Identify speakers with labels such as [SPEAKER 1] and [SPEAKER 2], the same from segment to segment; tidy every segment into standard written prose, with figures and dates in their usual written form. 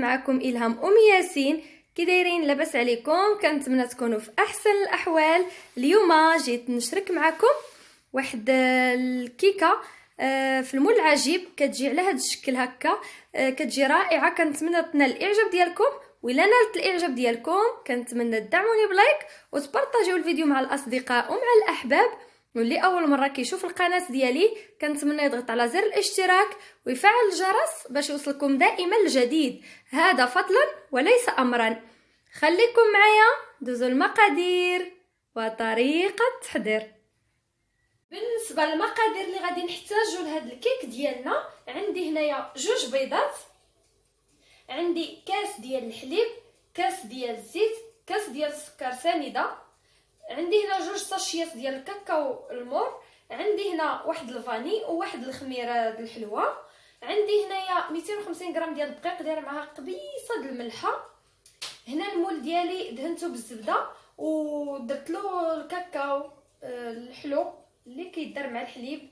[SPEAKER 1] معكم إلهام ياسين. كي دايرين؟ لاباس عليكم؟ كنتمنى تكونوا في احسن الاحوال. اليوم جيت نشارك معكم واحد الكيكه في المول العجيب، كتجي على هذا الشكل هكا، كتجي رائعه. كنتمنى تنال الاعجاب ديالكم، وإلا نالت الاعجاب ديالكم كنتمنى تدعموني بلايك وتبارطاجيو الفيديو مع الاصدقاء ومع الاحباب. واللي اول مره كيشوف القناه ديالي كنتمنى يضغط على زر الاشتراك ويفعل الجرس باش يوصلكم دائما الجديد، هذا فضلا وليس امرا. خليكم معايا دوزو المقادير وطريقه التحضير. بالنسبه للمقادير اللي غادي نحتاجو لهذا الكيك ديالنا، عندي هنايا 2 بيضات، عندي كاس ديال الحليب، كاس ديال الزيت، كاس ديال السكر سنيده، عندي هنا 2 ساشيات ديال الكاكاو المور، عندي هنا واحد الفاني وواحد الخميره الحلوه، عندي هنايا 250 غرام ديال الدقيق دايره معها قبيصه د الملحه. هنا المول ديالي دهنته بالزبده ودرت له الكاكاو الحلو اللي كيدار مع الحليب.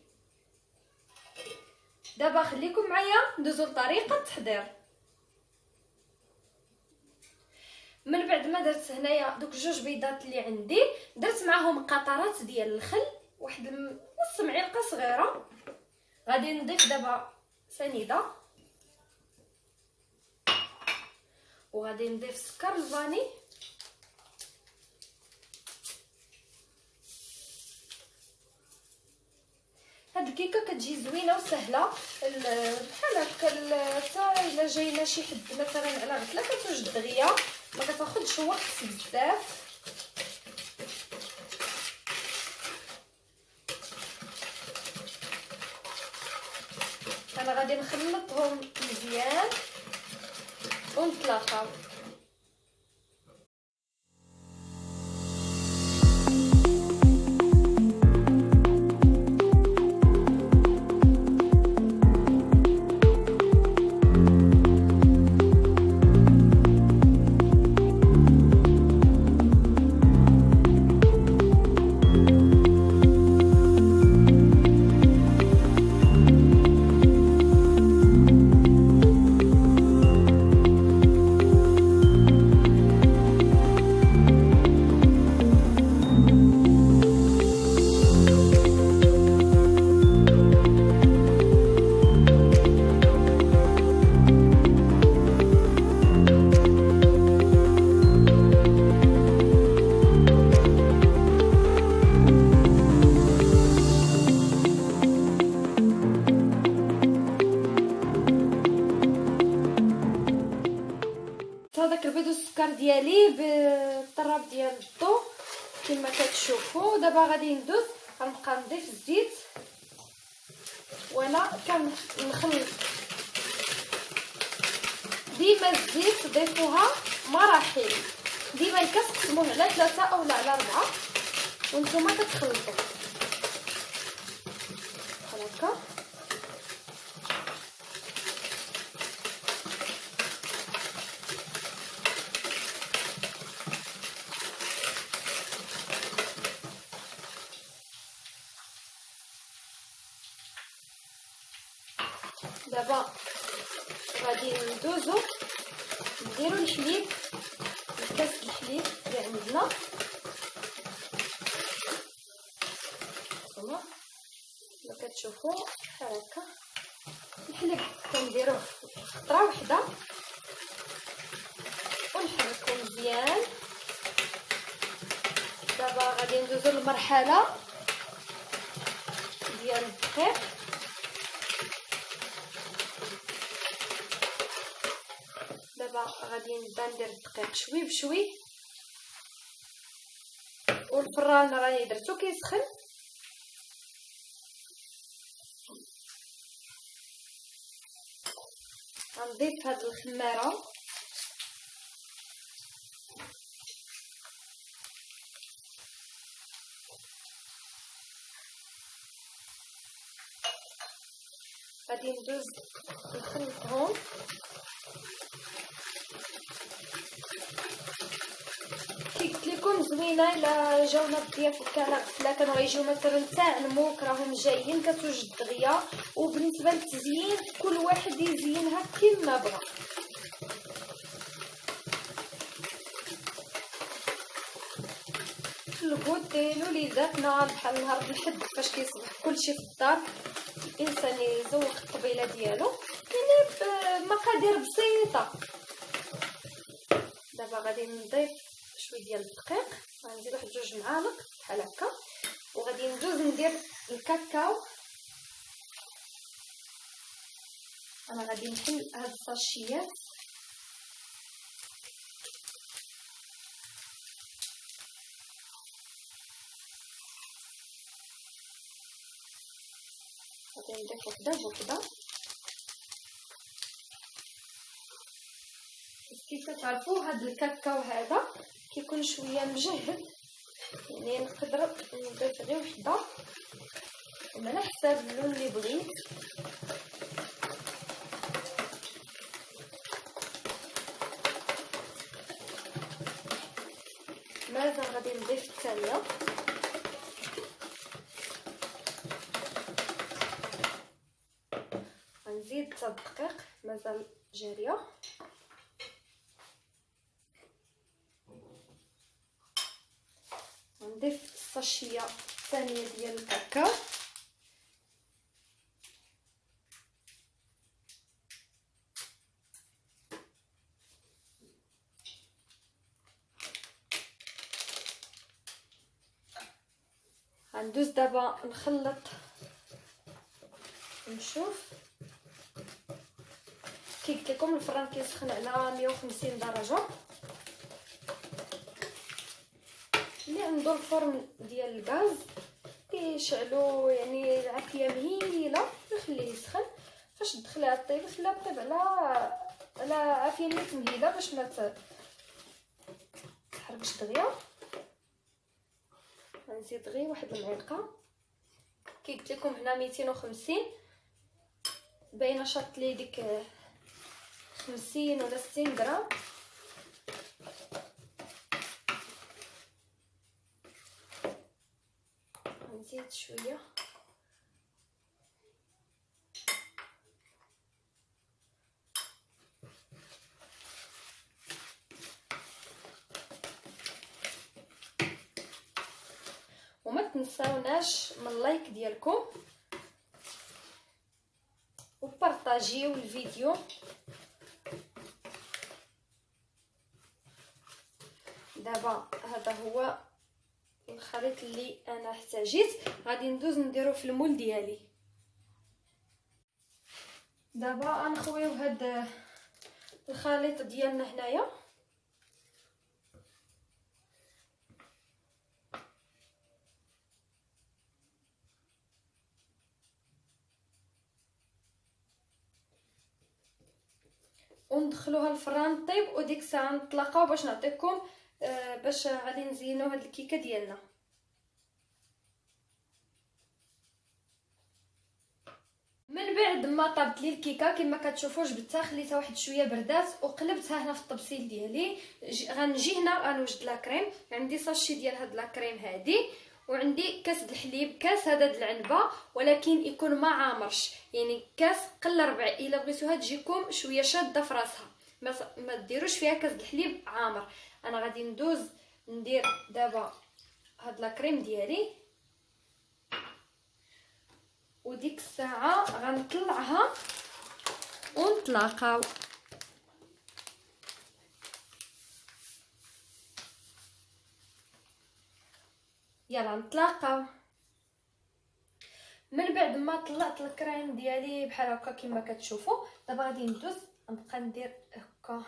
[SPEAKER 1] دابا خليكم معايا ندوزو لطريقه التحضير. من بعد ما درت هنايا دوك 2 بيضات اللي عندي، درت معاهم قطرات ديال الخل، واحد نص معلقه صغيره. غادي نضيف دابا سنيده، وغادي نضيف سكر الفاني، هاد الكيكه كتجي زوينه وسهله بحال هكا. حتى الا جاينا شي حد مثلا على غفله كتوجد دغيا، ما كتاخذش وقت بزاف. انا غادي نخلطهم مزيان ونتلاقاو. هذاك البيض والسكر ديالي بالطراب ديال الضو كما كتشوفوا. دابا غادي ندوز غنبقى نضيف الزيت وانا كنخلط. ديما الزيت ضيفوها مراحل، ديما كتقسموه على 3 او على 4 وانتم كتخلطوا بحال هكا. دابا غادي ندوزو نديرو الحليب، كاس الحليب اللي عندنا هما كما كتشوفوا بحال هكا. الحليب كنديروه خطره وحده ونحركو مزيان. دابا غادي ندوزو للمرحله ديال الدقيق. دابا غادي نبدا ندير الدقيق شوي بشوي، والفران راني درتو كيسخن. غنضيف هاد الخماره غادي ندوز نخلطهم. كي قلت لكم زوينه الا جاونا الضياف ولا كانوا غيجيو مثلا تعلموك راهم جايين كتوجد دغيا. وبالنسبه للتزيين كل واحد يزينها كما بغى. الغود ديالو ليزاتنا بحال نهار الحد فاش كيصبح كلشي في الدار الانسان يزوق الطبيله ديالو يعني بمقادير بسيطه. دابا غادي نضيف شويه ديال الدقيق، غنزيد واحد 2 معالق بحال هكا، وغادي ندوز ندير الكاكاو. انا غادي نحل هاد الساشيات غادي نضيف وحده بوحده. كيف كتعرفوا هاد الكاكاو هذا كيكون شويه مجهد، يعني نقدر نضيف غير وحده وعلى حساب اللون اللي بغيت. مازال غادي نضيف الثانيه. غنزيد حتى الدقيق مازال جاريه. غنضيف الساشيه الثانيه ديال الكاكاو. غندوز دابا نخلط نشوف. كي قلت لكم الفران كيسخن على 150 درجه. ملي ندور الفرن ديال الغاز كيشعلو يعني العافيه مهيله، نخليه يسخن. فاش تدخليها طيب خليها طيب على عافيه نيت مهيله باش ما تحرقش دغيا. غنزيد غير واحد المعلقه. كي قلت لكم هنا 250 باينه شاط لي ديك 50 ولا 60 غرام. نزيد شويه وما تنساوناش من اللايك ديالكم وبارطاجيو الفيديو. دابا هذا هو الخليط اللي انا احتاجيت، غادي ندوز نديرو في المول ديالي. دابا غنخويو هاد الخليط ديالنا هنايا. وندخلوها الفران طيب، وديك الساعه نتلاقاو باش نعطيكم باش غادي نزينو هاد الكيكه ديالنا. من بعد ما طابت لي الكيكه كما كتشوفوا جبدتها خليتها واحد شويه بردات وقلبتها هنا في الطبسيل ديالي. غنجي هنا غنوجد لا كريم. عندي ساشي ديال هاد لا كريم هادي، وعندي كاس د الحليب. كاس هذا د العنبه ولكن يكون ما عامرش، يعني كاس قل ربع. الا بغيتوها تجيكم شويه شاده في راسها ما ديروش فيها كاس د الحليب عامر. انا غادي ندوز ندير دابا هاد لا كريم ديالي، وديك الساعه غنطلعها ونتلاقاو. يلا نتلاقاو. من بعد ما طلعت الكريم ديالي بحال هكا كما كتشوفوا، دابا غادي ندوز نبقى ندير هكا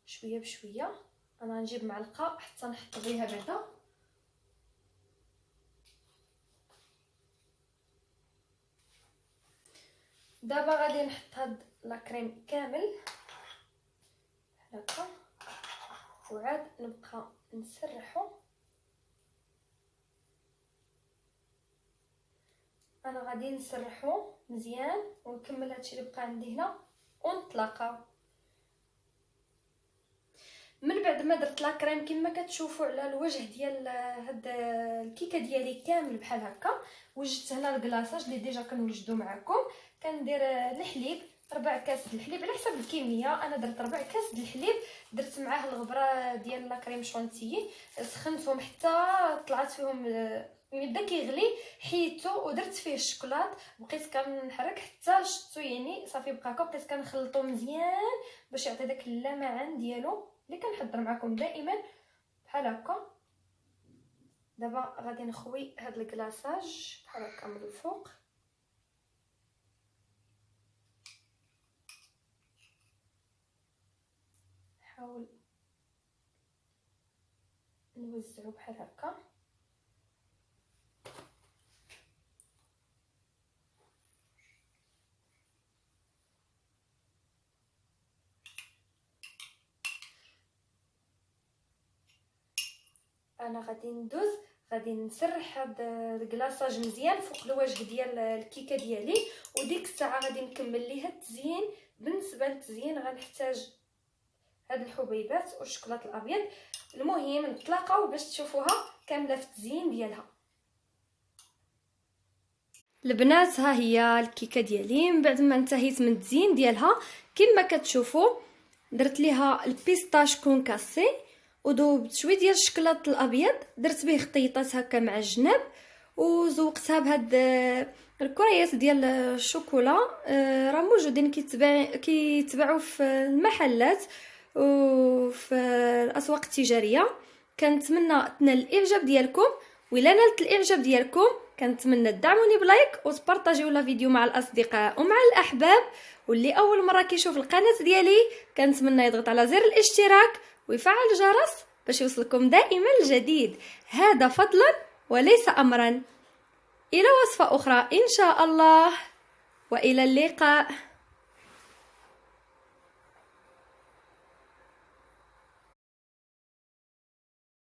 [SPEAKER 1] شويه بشويه. انا نجيب معلقه حتى نحط بها بعدا. دابا غادي نحط هاد لا كريم كامل هكا، وعاد نبقى نسرحو. انا غادي نسرحو مزيان ونكمل هادشي اللي بقى عندي هنا ونتلاقاو. من بعد ما درت لا كريم كما كتشوفوا على الوجه ديال هاد الكيكه ديالي كامل بحال هكا، وجدت هنا الكلاصاج اللي ديجا كنوجدو معكم. كندير الحليب 4 كاس د الحليب على حسب الكميه. انا درت 4 كاس د الحليب، درت معاه الغبره ديال لا كريم شونتيي، سخنتهم حتى طلعت فيهم بدا كيغلي، حيدتو ودرت فيه الشوكولات، بقيت كنحرك حتى شفتو يعني صافي بقى هكا، بقيت كنخلطو مزيان باش يعطي داك اللمعان ديالو اللي كنحضر معكم دائما بحال هكا. دابا غادي نخوي هاد الكلاصاج بحال هكا من الفوق، نحاول نوزعو بحال هكا. انا غادي ندوز غادي نسرح هاد الكلاصاج مزيان فوق الوجه ديال الكيكه ديالي، وديك الساعه غادي نكمل ليها التزيين. بالنسبه للتزيين غنحتاج هاد الحبيبات والشوكولاط الابيض. المهم نتلاقاو باش تشوفوها كامله في التزيين ديالها. البنات ها هي الكيكه ديالي من بعد ما انتهيت من التزيين ديالها. كما كتشوفوا درت ليها البيستاش كونكاسي وذوبت شويه ديال الشوكولاط الابيض، درت به خطيطات هكا مع الجناب، وزوقتها بهاد الكريات ديال الشوكولا. راه موجودين كيتباعوا في المحلات وفي الاسواق التجاريه. كنتمنى تنال الاعجاب ديالكم، وإلا نالت الاعجاب ديالكم كنتمنى تدعموني بلايك وتبارطاجيو لا فيديو مع الاصدقاء ومع الاحباب. واللي اول مره كيشوف القناه ديالي كنتمنى يضغط على زر الاشتراك ويفعل الجرس باش يوصلكم دائما الجديد، هذا فضلا وليس امرا. الى وصفه اخرى ان شاء الله، والى اللقاء.